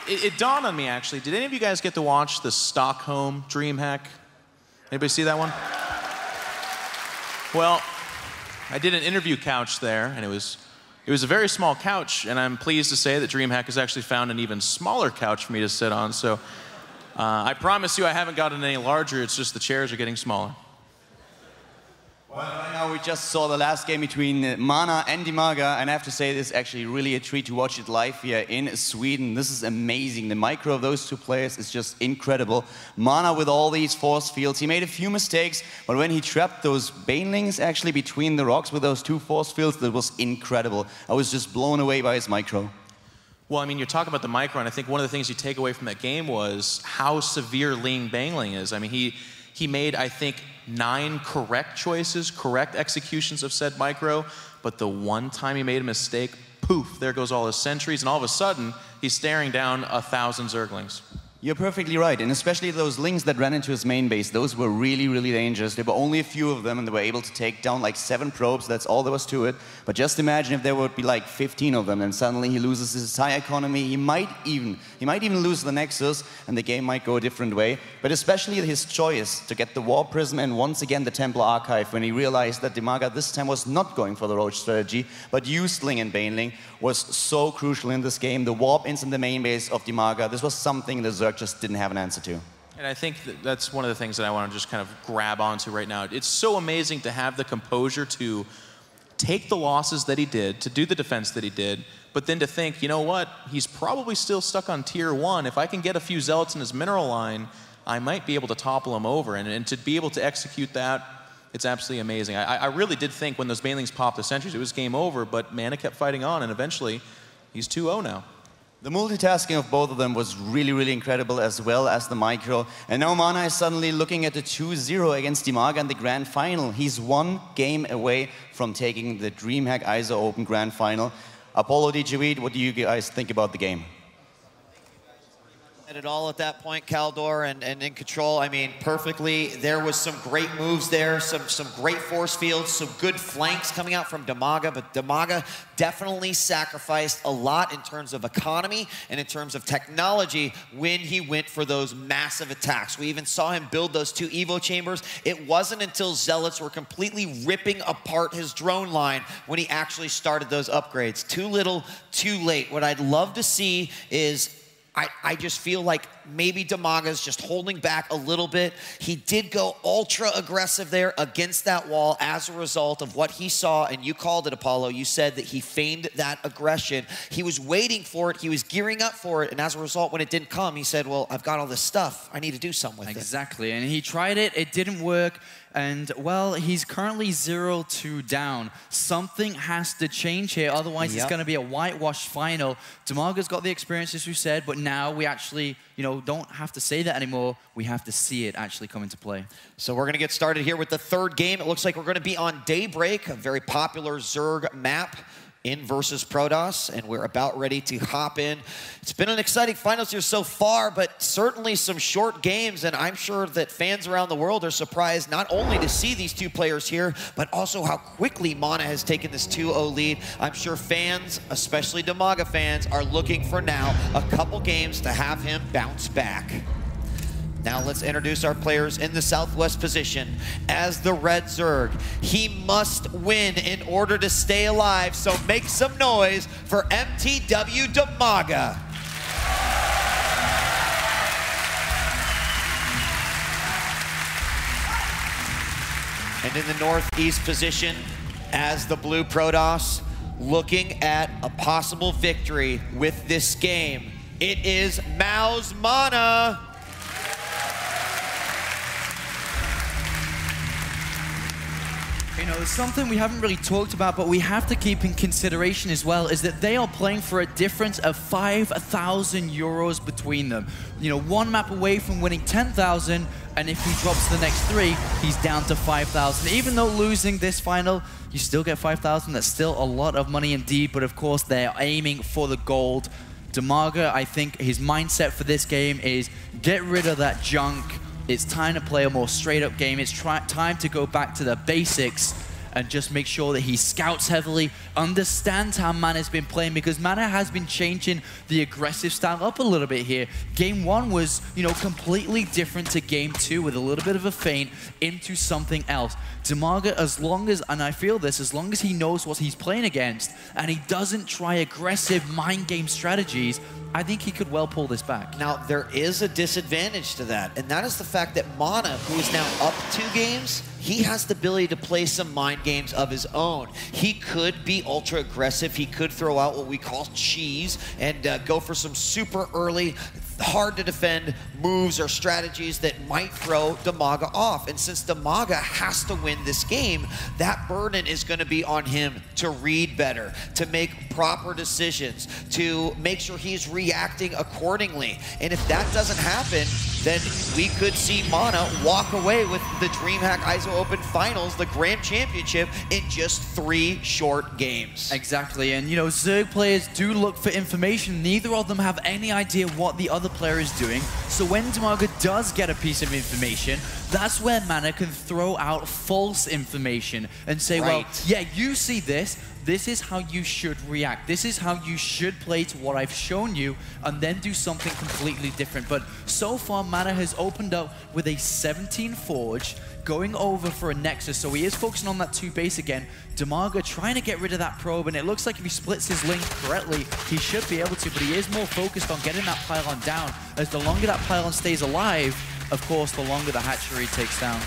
It dawned on me, actually. Did any of you guys get to watch the Stockholm DreamHack? Anybody see that one? Well, I did an interview couch there, and it was a very small couch, and I'm pleased to say that DreamHack has actually found an even smaller couch for me to sit on. So I promise you I haven't gotten any larger, it's just the chairs are getting smaller. Well, right now we just saw the last game between Mana and Dimaga, and I have to say this is actually really a treat to watch it live here in Sweden. This is amazing. The micro of those two players is just incredible. Mana with all these force fields, he made a few mistakes, but when he trapped those banelings actually between the rocks with those two force fields, that was incredible. I was just blown away by his micro. Well, I mean, you're talking about the micro, and I think one of the things you take away from that game was how severe Ling Bangling is. I mean, he made, I think, 9 correct choices, correct executions of said micro, but the one time he made a mistake, poof, there goes all his sentries, and all of a sudden, he's staring down 1,000 Zerglings. You're perfectly right, and especially those Lings that ran into his main base, those were really, really dangerous. There were only a few of them, and they were able to take down like 7 probes, that's all there was to it. But just imagine if there would be like 15 of them, and suddenly he loses his high economy, he might even lose the Nexus, and the game might go a different way. But especially his choice to get the War Prism and once again the Templar Archive, when he realized that Dimaga this time was not going for the Roach strategy, but used Ling and Baneling, was so crucial in this game. The warp into the main base of Dimaga, this was something the Zerg just didn't have an answer to. And I think that's one of the things that I want to just kind of grab onto right now. It's so amazing to have the composure to take the losses that he did, to do the defense that he did, but then to think, you know what, he's probably still stuck on tier 1. If I can get a few Zealots in his mineral line, I might be able to topple him over. And to be able to execute that, it's absolutely amazing. I really did think when those Banelings popped the sentries, it was game over, but Mana kept fighting on, and eventually, he's 2-0 now. The multitasking of both of them was really, really incredible, as well as the micro. And now Mana is suddenly looking at the 2-0 against Dimaga in the Grand Final. He's 1 game away from taking the DreamHack ISO Open Grand Final. Apollo, DJV, what do you guys think about the game? At all at that point, Kaldor, and in control. I mean, perfectly. There was some great moves there, some great force fields, some good flanks coming out from Dimaga, but Dimaga definitely sacrificed a lot in terms of economy and in terms of technology when he went for those massive attacks. We even saw him build those 2 Evo chambers. It wasn't until Zealots were completely ripping apart his drone line when he actually started those upgrades. Too little, too late. What I'd love to see is I just feel like maybe Dimaga's just holding back a little bit. He did go ultra aggressive there against that wall as a result of what he saw, and you called it, Apollo. You said that he feigned that aggression. He was waiting for it, he was gearing up for it, and as a result, when it didn't come, he said, well, I've got all this stuff, I need to do something with it. Exactly, and he tried it, it didn't work, and well, he's currently 0-2 down. Something has to change here, otherwise it's going to be a whitewash final. Dimaga's got the experience, as we said, but now we actually, don't have to say that anymore. We have to see it actually come into play. So we're going to get started here with the 3rd game. It looks like we're going to be on Daybreak, a very popular Zerg map in versus Protoss, and we're about ready to hop in. It's been an exciting finals here so far, but certainly some short games, and I'm sure that fans around the world are surprised not only to see these 2 players here, but also how quickly Mana has taken this 2-0 lead. I'm sure fans, especially Dimaga fans, are looking for now a couple games to have him bounce back. Now let's introduce our players in the southwest position. As the Red Zerg, he must win in order to stay alive, so make some noise for MTW Dimaga. And in the northeast position, as the Blue Protoss, looking at a possible victory with this game, it is Mao's Mana. There's something we haven't really talked about, but we have to keep in consideration as well, is that they are playing for a difference of 5,000 euros between them. 1 map away from winning 10,000, and if he drops the next 3, he's down to 5,000. Even though losing this final, you still get 5,000. That's still a lot of money indeed, but of course they're aiming for the gold. Dimaga, I think his mindset for this game is get rid of that junk. It's time to play a more straight-up game. It's time to go back to the basics and just make sure that he scouts heavily, understands how Mana's been playing, because Mana has been changing the aggressive style up a little bit here. Game 1 was, you know, completely different to Game 2 with a little bit of a feint into something else. Dimaga, as long as, and I feel this, as long as he knows what he's playing against and he doesn't try aggressive mind game strategies, I think he could well pull this back. Now, there is a disadvantage to that, and that is the fact that Mana, who is now up 2 games, he has the ability to play some mind games of his own. He could be ultra aggressive. He could throw out what we call cheese and go for some super early, hard to defend moves or strategies that might throw Dimaga off. And since Dimaga has to win this game, that burden is going to be on him to read better, to make proper decisions, to make sure he's reacting accordingly. And if that doesn't happen, then we could see Mana walk away with the DreamHack ISO Open Finals, the Grand Championship, in just 3 short games. Exactly, and you know, Zerg players do look for information. Neither of them have any idea what the other player is doing. So when Dimaga does get a piece of information, that's where Mana can throw out false information and say, well, yeah, you see this. This is how you should react. This is how you should play to what I've shown you, and then do something completely different. But so far, Mana has opened up with a 17 Forge, going over for a Nexus, so he is focusing on that 2 base again. Dimaga trying to get rid of that probe, and it looks like if he splits his link correctly, he should be able to, but he is more focused on getting that pylon down, as the longer that pylon stays alive, of course, the longer the hatchery takes down.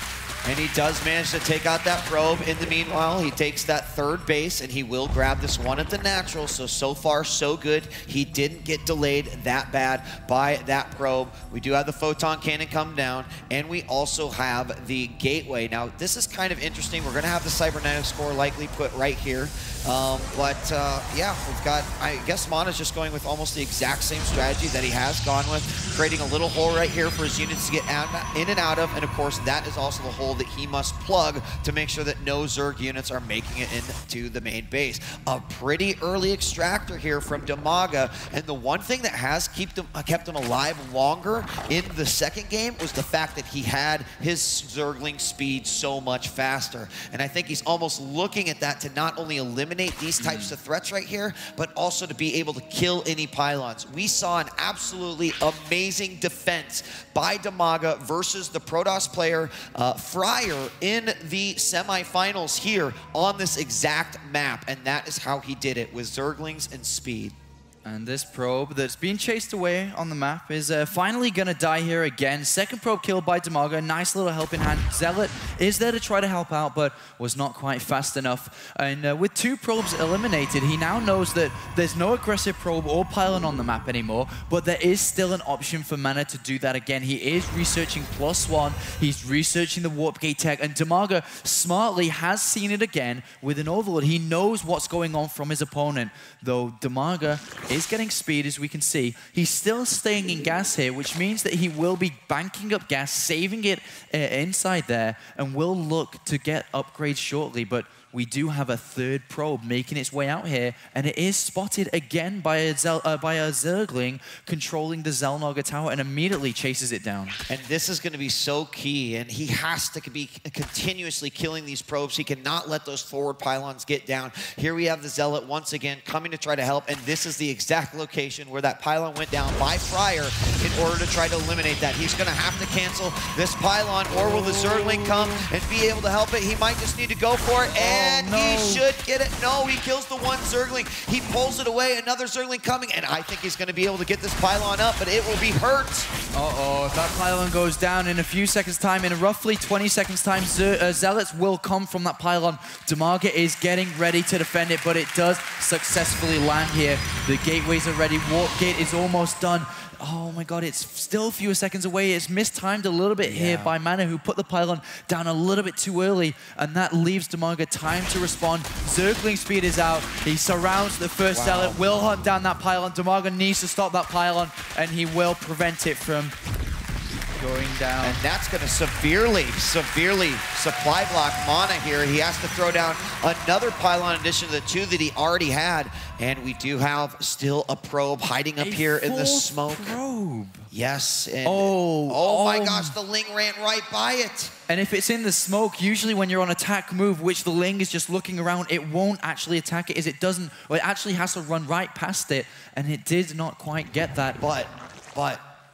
And he does manage to take out that probe. In the meanwhile, he takes that 3rd base, and he will grab this one at the natural. So far, so good. He didn't get delayed that bad by that probe. We do have the photon cannon come down, and we also have the gateway. Now, this is kind of interesting. We're going to have the cybernetic score likely put right here. Yeah, we've got, I guess Mana's just going with almost the exact same strategy that he has gone with, creating a little hole right here for his units to get in and out of, and of course, that is also the hole that he must plug to make sure that no Zerg units are making it into the main base. A pretty early extractor here from Dimaga, and the one thing that has kept him alive longer in the 2nd game was the fact that he had his Zergling speed so much faster. And I think he's almost looking at that to not only eliminate these types of threats right here, but also to be able to kill any pylons. We saw an absolutely amazing defense by Dimaga versus the Protoss player Fryer in the semifinals here on this exact map, and that is how he did it, with Zerglings and speed. And this probe that's being chased away on the map is finally going to die here again. 2nd probe killed by Dimaga. Nice little helping hand. Zealot is there to try to help out, but was not quite fast enough. And with 2 probes eliminated, he now knows that there's no aggressive probe or pylon on the map anymore, but there is still an option for Mana to do that again. He is researching +1. He's researching the warp gate tech, and Dimaga smartly has seen it again with an Overlord. He knows what's going on from his opponent, though Dimaga is getting speed, as we can see. He's still staying in gas here, which means that he will be banking up gas, saving it inside there, and will look to get upgrades shortly. But we do have a 3rd probe making its way out here, and it is spotted again by a Zergling controlling the Xel'Naga tower, and immediately chases it down. And this is going to be so key, and he has to be continuously killing these probes. He cannot let those forward pylons get down. Here we have the Zealot once again coming to try to help, and this is the exact location where that pylon went down by Fryer in order to try to eliminate that. He's going to have to cancel this pylon, or will the Zergling come and be able to help it? He might just need to go for it, and he should get it. No, he kills the one Zergling. He pulls it away, another Zergling coming, and I think he's going to be able to get this pylon up, but it will be hurt. Uh-oh, if that pylon goes down in a few seconds' time, in roughly 20 seconds' time, Zealots will come from that pylon. Dimaga is getting ready to defend it, but it does successfully land here. The gateways are ready. Warp gate is almost done. Oh my god, it's still a few seconds away. It's mistimed a little bit here by Mana, who put the pylon down a little bit too early, and that leaves Dimaga time to respond. Zergling speed is out. He surrounds the first Zealot, will hunt down that pylon. Dimaga needs to stop that pylon, and he will prevent it from going down. And that's going to severely supply block Mana here. He has to throw down another pylon in addition to the 2 that he already had. And we do have still a probe hiding up here in the smoke. Probe. Yes. And oh my gosh, the Ling ran right by it. And if it's in the smoke, usually when you're on attack move, which the Ling is just looking around, it won't actually attack it. It doesn't, or it actually has to run right past it. And it did not quite get that. But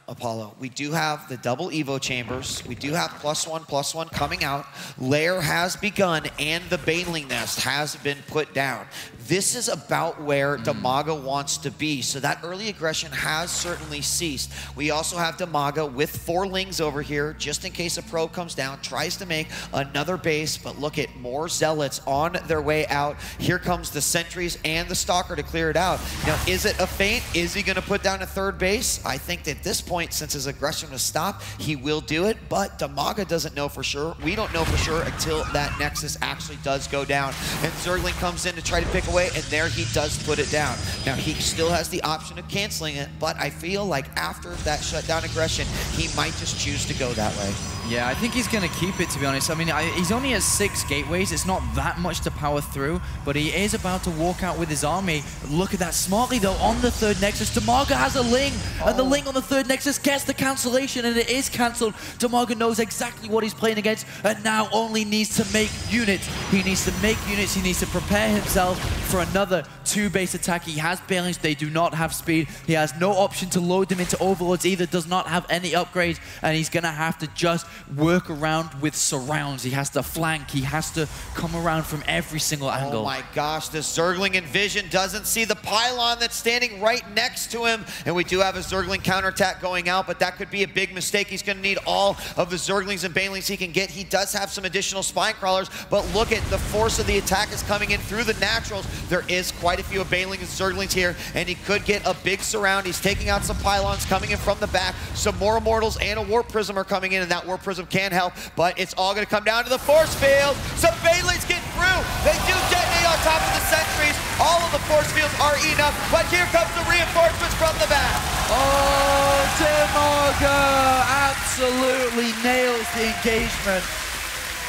Apollo, we do have the double Evo chambers. We do have +1/+1 coming out. Lair has begun, and the Baneling Nest has been put down. This is about where Dimaga wants to be, so that early aggression has certainly ceased. We also have Dimaga with 4 Lings over here, just in case a probe comes down, tries to make another base, but look at more Zealots on their way out. Here comes the Sentries and the Stalker to clear it out. Now, is it a feint? Is he going to put down a 3rd base? I think that at this point, since his aggression was stopped, he will do it, but Dimaga doesn't know for sure. We don't know for sure until that Nexus actually does go down. And Zergling comes in to try to pick away, and there he does put it down. Now, he still has the option of canceling it, but I feel like after that shutdown aggression, he might just choose to go that way. Yeah, I think he's going to keep it, to be honest. I mean, he's only at 6 gateways. It's not that much to power through, but he is about to walk out with his army. Look at that smartly, though, on the 3rd Nexus. Dimaga has a Ling, and the Ling on the 3rd Nexus gets the cancellation, and it is cancelled. Dimaga knows exactly what he's playing against, and now only needs to make units. He needs to make units. He needs to prepare himself for another 2-base attack. He has Banelings. They do not have speed. He has no option to load them into Overlords either. Does not have any upgrades, and he's going to have to just work around with surrounds. He has to flank. He has to come around from every single angle. Oh my gosh, the Zergling in vision doesn't see the pylon that's standing right next to him. And we do have a Zergling counterattack going out, but that could be a big mistake. He's going to need all of the Zerglings and Banelings he can get. He does have some additional spine crawlers, but look at the force of the attack is coming in through the naturals. There is quite a few of Banelings and Zerglings here, and he could get a big surround. He's taking out some pylons coming in from the back. Some more Immortals and a Warp Prism are coming in, and that Warp Prism can help, but it's all going to come down to the force field. Some Banelings get through. They do detonate on top of the Sentries. All of the force fields are enough, but here comes the reinforcements from the back. Oh, Dimaga absolutely nails the engagement.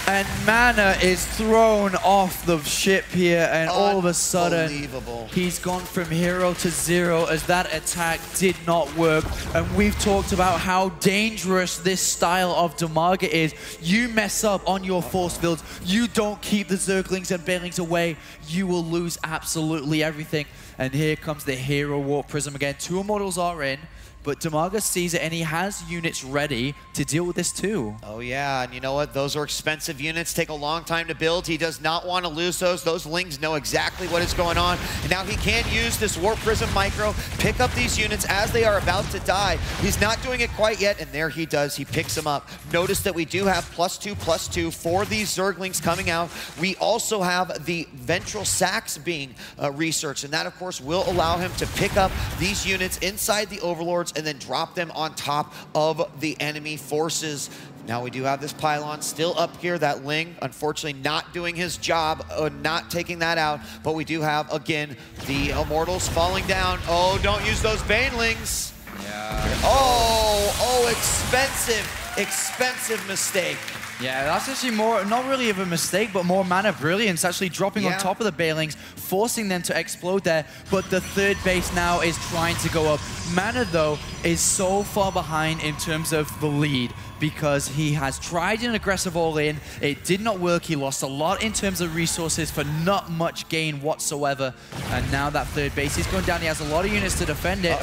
And Mana is thrown off the ship here, and all of a sudden, he's gone from hero to 0 as that attack did not work. And we've talked about how dangerous this style of Dimaga is. You mess up on your force fields, you don't keep the Zerglings and Banelings away, you will lose absolutely everything. And here comes the hero Warp Prism again. 2 Immortals are in, but Dimaga sees it, and he has units ready to deal with this too. Oh yeah, and you know what? Those are expensive units, take a long time to build. He does not want to lose those. Those Lings know exactly what is going on. And now he can use this Warp Prism Micro, pick up these units as they are about to die. He's not doing it quite yet, and there he does. He picks them up. Notice that we do have +2/+2 for these Zerglings coming out. We also have the Ventral Sacs being researched, and that, of course, will allow him to pick up these units inside the Overlords and then drop them on top of the enemy forces. Now we do have this pylon still up here. That Ling, unfortunately, not doing his job, not taking that out. But we do have, again, the Immortals falling down. Oh, don't use those Banelings. Yeah. Oh, expensive mistake. Yeah, that's actually more, not really of a mistake, but more Mana Brilliance, actually dropping on top of the Banelings, forcing them to explode there. But the 3rd base now is trying to go up. Mana, though, is so far behind in terms of the lead because he has tried an aggressive all-in. It did not work. He lost a lot in terms of resources for not much gain whatsoever. And now that 3rd base is going down. He has a lot of units to defend it.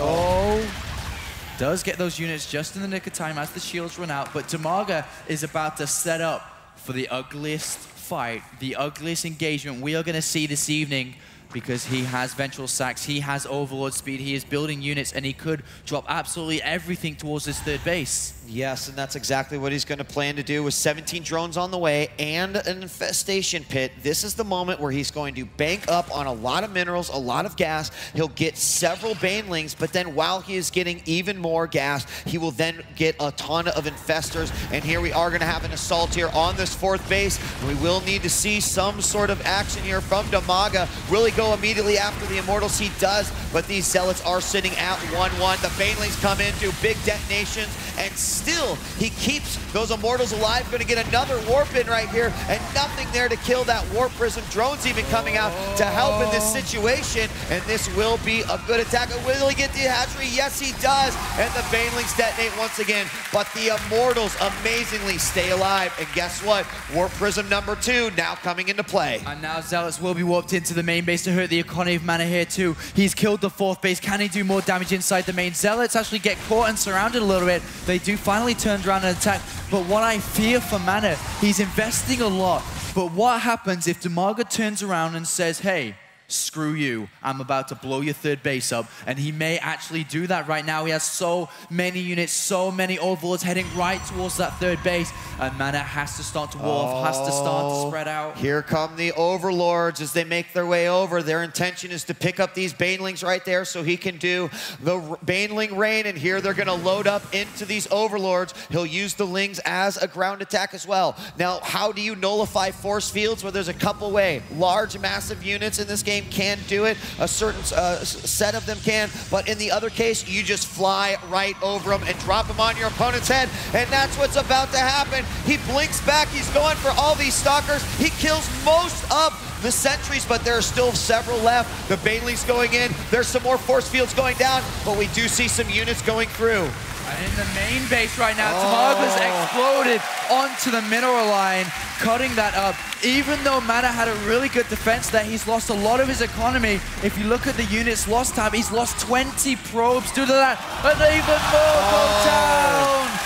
Does get those units just in the nick of time as the shields run out, but Dimaga is about to set up for the ugliest fight, the ugliest engagement we are going to see this evening, because he has Ventral Sacs, he has Overlord speed, he is building units, and he could drop absolutely everything towards this 3rd base. Yes, and that's exactly what he's going to plan to do with 17 drones on the way and an infestation pit. This is the moment where he's going to bank up on a lot of minerals, a lot of gas. He'll get several Banelings, but then while he is getting even more gas, he will then get a ton of infestors. And here we are going to have an assault here on this 4th base. We will need to see some sort of action here from Dimaga. Will he go immediately after the Immortals? He does, but these Zealots are sitting at 1-1. The Banelings come in, do big detonations, and still he keeps those Immortals alive. Going to get another warp in right here, and nothing there to kill that warp prism. Drones even coming out to help in this situation, and this will be a good attack. Will he get the hatchery? Yes, he does, and the Banelings detonate once again, but the Immortals amazingly stay alive, and guess what? Warp prism number 2 now coming into play. And now Zealots will be warped into the main base to hurt the economy of mana here too. He's killed the 4th base. Can he do more damage inside the main? Zealots actually get caught and surrounded a little bit. They do finally turn around and attack, but what I fear for mana, he's investing a lot. But what happens if Dimaga turns around and says, hey, screw you, I'm about to blow your 3rd base up? And he may actually do that right now. He has so many units, so many overlords heading right towards that 3rd base, and mana has to start to wall off, has to start to spread out. Here come the overlords as they make their way over. Their intention is to pick up these Banelings right there so he can do the Baneling rain, and here they're gonna load up into these overlords. He'll use the Lings as a ground attack as well. Now, how do you nullify force fields? Well, there's a couple ways. Large, massive units in this game can do it. A certain set of them can, but in the other case, you just fly right over them and drop them on your opponent's head, and that's what's about to happen. He blinks back. He's going for all these stalkers. He kills most of the sentries, but there are still several left. The Banelings going in. There's some more force fields going down, but we do see some units going through. And in the main base right now, Dimaga's exploded onto the mineral line, cutting that up. Even though Mana had a really good defense there, he's lost a lot of his economy. If you look at the units lost tab, he's lost 20 probes due to that, and even more go down.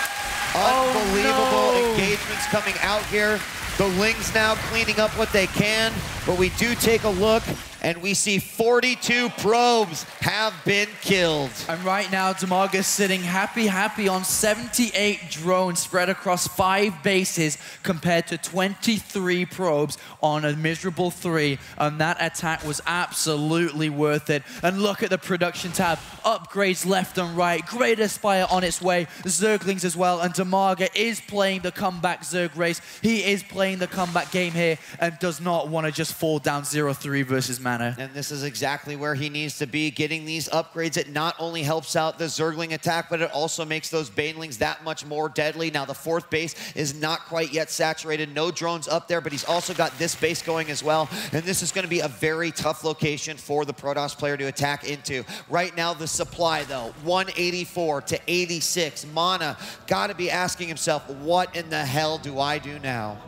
Unbelievable engagements coming out here. The Lings now cleaning up what they can, but we do take a look, and we see 42 probes have been killed. And right now, Dimaga's sitting happy on 78 drones spread across 5 bases compared to 23 probes on a miserable 3. And that attack was absolutely worth it. And look at the production tab. Upgrades left and right. Great Aspire on its way. Zerglings as well. And Dimaga is playing the comeback Zerg race. He is playing the comeback game here and does not want to just fall down 0-3 versus Mana. And this is exactly where he needs to be, getting these upgrades. It not only helps out the Zergling attack, but it also makes those Banelings that much more deadly. Now, the 4th base is not quite yet saturated. No drones up there, but he's also got this base going as well. And this is going to be a very tough location for the Protoss player to attack into. Right now, the supply, though, 184 to 86. Mana got to be asking himself, what in the hell do I do now?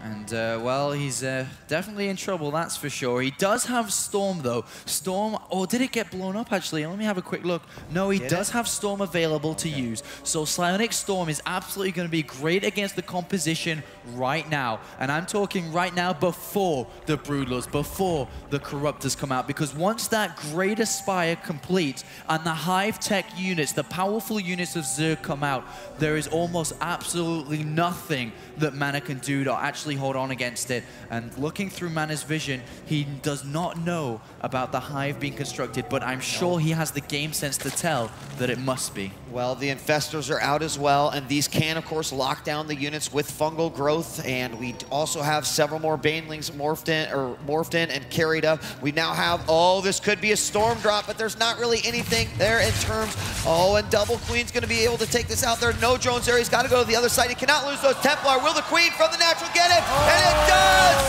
And, well, he's definitely in trouble, that's for sure. He does have Storm, though. Storm, or did it get blown up, actually? Let me have a quick look. No, he does have Storm available to use. So Psionic Storm is absolutely going to be great against the composition right now. And I'm talking right now before the Broodlords, before the Corruptors come out. Because once that Great Aspire completes and the Hive Tech units, the powerful units of Zerg come out, there is almost absolutely nothing that Mana can do to actually hold on against it. And looking through Mana's vision, he does not know about the Hive being constructed, but I'm sure he has the game sense to tell that it must be. Well, the Infestors are out as well, and these can, of course, lock down the units with fungal growth, and we also have several more Banelings morphed in and carried up. We now have, oh, this could be a Storm drop, but there's not really anything there in terms, oh, and Double Queen's going to be able to take this out. There are no drones there. He's got to go to the other side. He cannot lose those Templar. Will the Queen from the natural get it? And it does!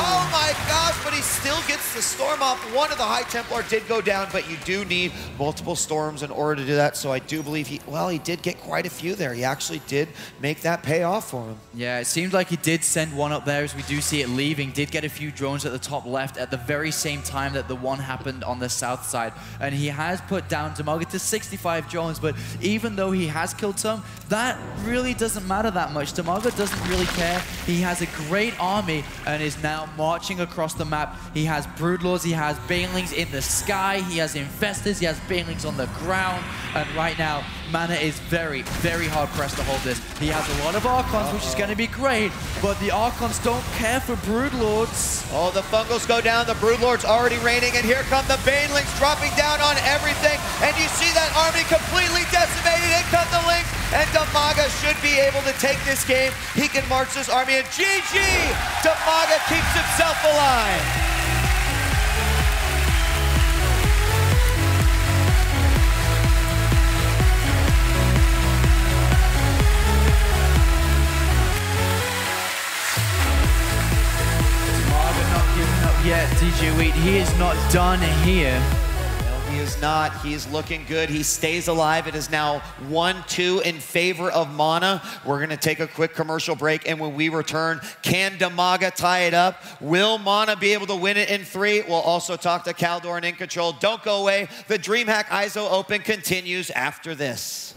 Oh my gosh, but he still gets the Storm off. One of the High Templar did go down, but you do need multiple Storms in order to do that, so I do believe he did get quite a few there. He actually did make that pay off for him. Yeah, it seemed like he did send one up there as we do see it leaving. Did get a few drones at the top left at the very same time that the one happened on the south side. And he has put down Dimaga to 65 drones, but even though he has killed some, that really doesn't matter that much. Dimaga doesn't really care. He has a great army and is now marching across the map. He has Broodlords, he has Banelings in the sky, he has Infestors, he has Banelings on the ground, and right now, Mana is very, very hard pressed to hold this. He has a lot of Archons, which is going to be great, but the Archons don't care for Broodlords. Oh, the Fungals go down, the Broodlords already reigning, and here come the Banelings dropping down on everything, and you see that army completely decimated. In come the Lynx, and Dimaga should be able to take this game. He can march this army, and GG! Dimaga keeps himself alive. DJ Wheat. He is not done here. He is not. He's looking good. He stays alive. It is now 1-2 in favor of Mana. We're going to take a quick commercial break, and when we return, can Dimaga tie it up? Will Mana be able to win it in 3? We'll also talk to Caldor and In Control. Don't go away. The DreamHack ISO Open continues after this.